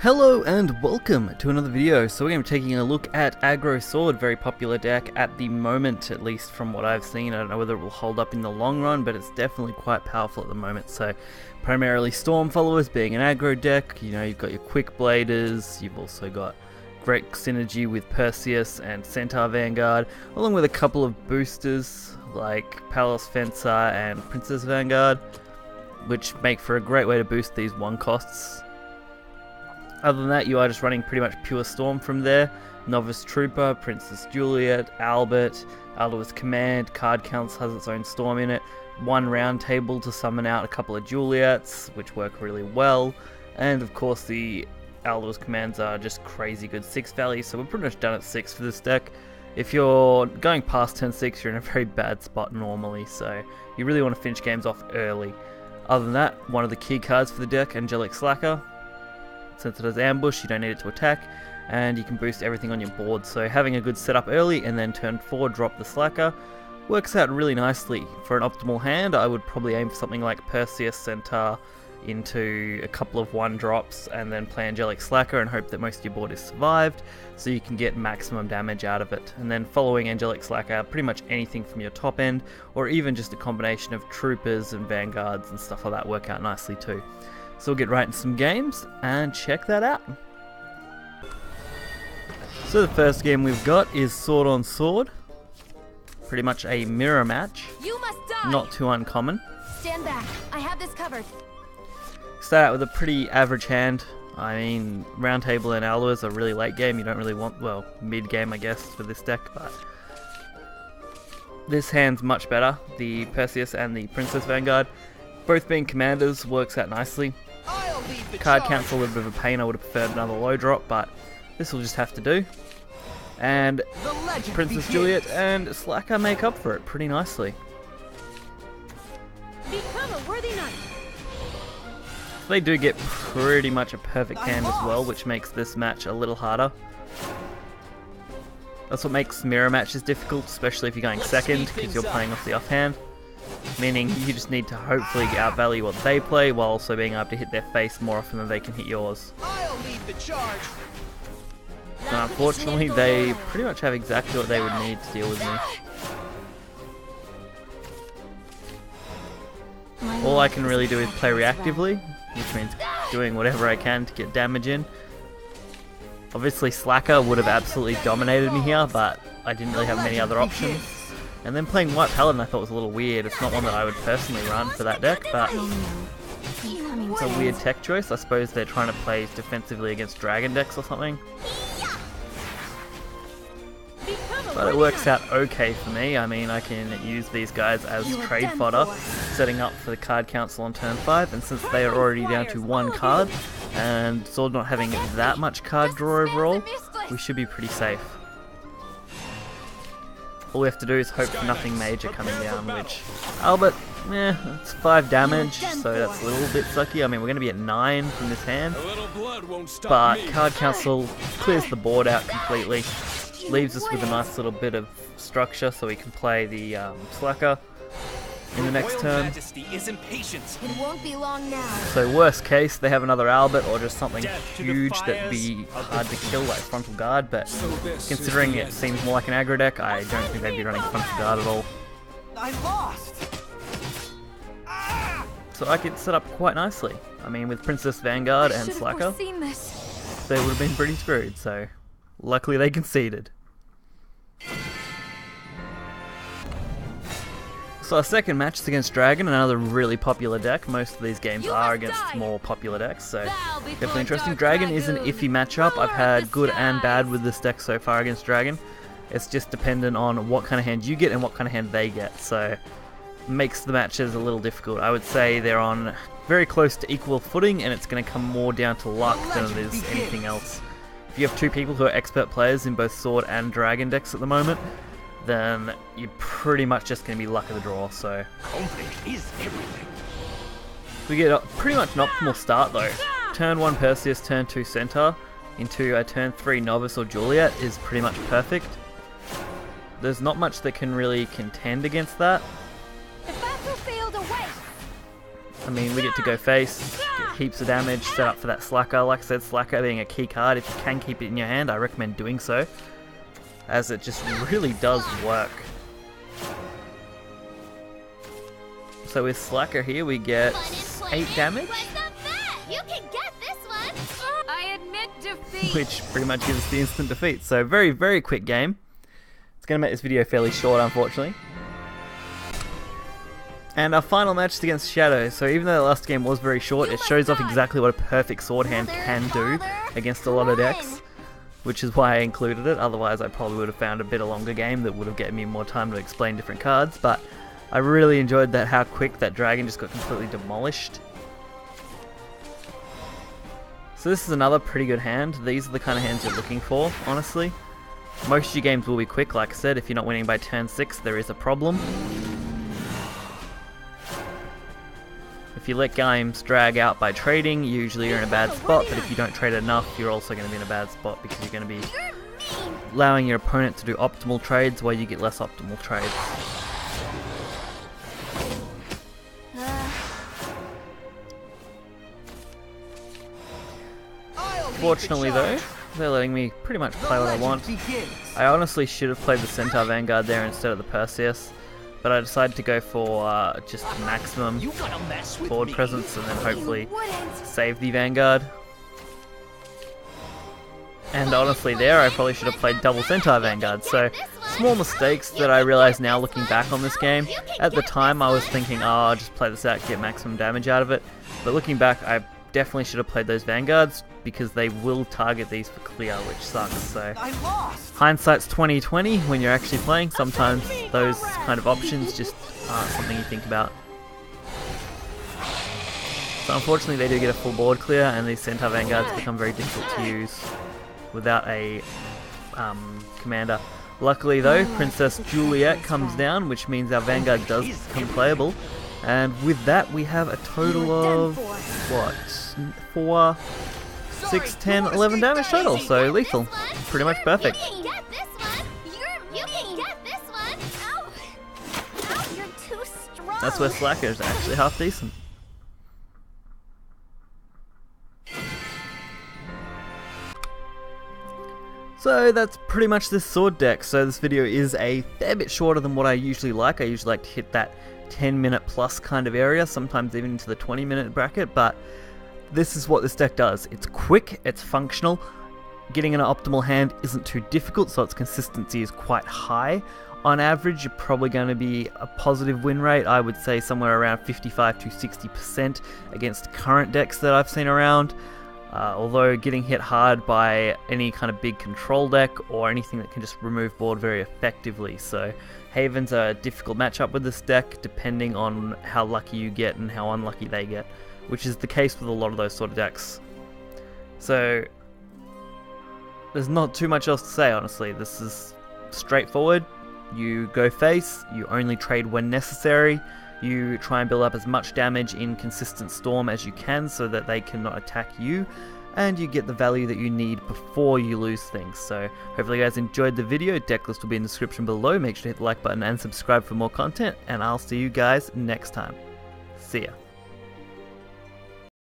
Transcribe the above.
Hello and welcome to another video. So we're going to be taking a look at Aggro Sword, very popular deck at the moment, at least from what I've seen. I don't know whether it will hold up in the long run, but it's definitely quite powerful at the moment. So primarily Storm Followers being an aggro deck, you know, you've got your Quick Bladers, you've also got great synergy with Perseus and Centaur Vanguard, along with a couple of boosters like Palace Fencer and Princess Vanguard, which make for a great way to boost these one costs. Other than that, you are just running pretty much pure Storm from there. Novice Trooper, Princess Juliet, Albert, Aldua's Command, Card Council has its own Storm in it. One round table to summon out a couple of Juliets, which work really well. And of course the Aldua's Commands are just crazy good 6 values, so we're pretty much done at 6 for this deck. If you're going past turn 6, you're in a very bad spot normally, so you really want to finish games off early. Other than that, one of the key cards for the deck, Angelic Slacker. Since it has ambush, you don't need it to attack, and you can boost everything on your board. So having a good setup early and then turn 4 drop the Slacker works out really nicely. For an optimal hand, I would probably aim for something like Perseus Centaur into a couple of 1-drops and then play Angelic Slacker and hope that most of your board is survived so you can get maximum damage out of it. And then following Angelic Slacker, pretty much anything from your top end, or even just a combination of Troopers and Vanguards and stuff like that work out nicely too. So we'll get right into some games and check that out. So the first game we've got is Sword on Sword. Pretty much a mirror match. You must die. Not too uncommon. Stand back. I have this covered. Start out with a pretty average hand. I mean, Round Table and Aldua's are really late game. You don't really want, well, mid game I guess for this deck, but this hand's much better. The Perseus and the Princess Vanguard, both being commanders, works out nicely. Card Council a little bit of a pain. I would have preferred another low drop, but this will just have to do. And Princess Juliet and Slacker make up for it pretty nicely. Become a worthy knight. They do get pretty much a perfect hand as well, which makes this match a little harder. That's what makes mirror matches difficult, especially if you're going second, because you're playing off the offhand. Meaning you just need to hopefully outvalue what they play while also being able to hit their face more often than they can hit yours. And unfortunately, they pretty much have exactly what they would need to deal with me. All I can really do is play reactively, which means doing whatever I can to get damage in. Obviously Slacker would have absolutely dominated me here, but I didn't really have many other options. And then playing White Paladin I thought was a little weird. It's not one that I would personally run for that deck, but it's a weird tech choice. I suppose they're trying to play defensively against Dragon decks or something. But it works out okay for me. I mean, I can use these guys as trade fodder, setting up for the Card Council on turn 5, and since they are already down to 1 card, and Sword not having that much card draw overall, we should be pretty safe. All we have to do is hope for nothing major coming down, which Albert, it's 5 damage, so that's a little bit sucky. I mean, we're going to be at 9 from this hand, but Card Council clears the board out completely, leaves us with a nice little bit of structure so we can play the Slacker in the next turn. It won't be long now. So worst case, they have another Albert or just something huge that'd be hard to kill, like Frontal Guard, but considering it seems more like an aggro deck, I don't think they'd be running Frontal Guard at all. I lost. So I could set up quite nicely. I mean, with Princess Vanguard and Slacker, they would have been pretty screwed, so luckily they conceded. So our second match is against Dragon, another really popular deck. Most of these games are against more popular decks, so definitely interesting. Dragon is an iffy matchup. I've had good and bad with this deck so far against Dragon. It's just dependent on what kind of hand you get and what kind of hand they get, so makes the matches a little difficult. I would say they're on very close to equal footing, and it's going to come more down to luck than it is anything else. If you have 2 people who are expert players in both Sword and Dragon decks at the moment, then you're pretty much just going to be luck of the draw, so we get pretty much an optimal start though. Turn 1 Perseus, turn 2 Centaur into a turn 3 Novice or Juliet is pretty much perfect. There's not much that can really contend against that. I mean, we get to go face, get heaps of damage, set up for that Slacker. Like I said, Slacker being a key card, if you can keep it in your hand, I recommend doing so, as it just really does work. So with Slacker here, we get 8 damage, You can get this one. I admit defeat. which pretty much gives us the instant defeat. So very, very quick game. It's going to make this video fairly short, unfortunately. And our final match is against Shadow. So even though the last game was very short, it shows off exactly what a perfect sword hand can do against a lot of decks, which is why I included it. Otherwise, I probably would have found a bit of longer game that would have given me more time to explain different cards. But I really enjoyed that, how quick that dragon just got completely demolished. So this is another pretty good hand. These are the kind of hands you're looking for, honestly. Most of your games will be quick, like I said. If you're not winning by turn 6, there is a problem. If you let games drag out by trading, usually you're in a bad spot, but if you don't trade enough, you're also going to be in a bad spot because you're going to be allowing your opponent to do optimal trades while you get less optimal trades. Fortunately though, they're letting me pretty much play what I want. I honestly should have played the Centaur Vanguard there instead of the Perseus, but I decided to go for just maximum board presence and then hopefully save the Vanguard. And honestly there, I probably should have played double Centaur Vanguard, so small mistakes that I realise now looking back on this game. At the time I was thinking, oh, I'll just play this out, get maximum damage out of it, but looking back I definitely should have played those Vanguards because they will target these for clear, which sucks. So hindsight's 20/20 when you're actually playing. Sometimes those kind of options just aren't something you think about. So unfortunately they do get a full board clear, and these Centaur Vanguards become very difficult to use without a commander. Luckily though, Princess Juliet comes down, which means our Vanguard does become playable. And with that, we have a total of, what, 4, 6, 10, 11 damage total, so lethal. Pretty much perfect. That's where Slacker is actually half decent. So that's pretty much this sword deck. So this video is a fair bit shorter than what I usually like. I usually like to hit that 10-minute plus kind of area, sometimes even into the 20-minute bracket, but this is what this deck does. It's quick, it's functional, getting an optimal hand isn't too difficult, so its consistency is quite high. On average, you're probably going to be a positive win rate, I would say somewhere around 55 to 60% against current decks that I've seen around. Although getting hit hard by any kind of big control deck or anything that can just remove board very effectively. So Haven's a difficult matchup with this deck depending on how lucky you get and how unlucky they get, which is the case with a lot of those sort of decks. So there's not too much else to say, honestly. This is straightforward. You go face, you only trade when necessary. You try and build up as much damage in consistent storm as you can so that they cannot attack you, and you get the value that you need before you lose things. So hopefully you guys enjoyed the video. Deck list will be in the description below. Make sure to hit the like button and subscribe for more content, and I'll see you guys next time. See ya.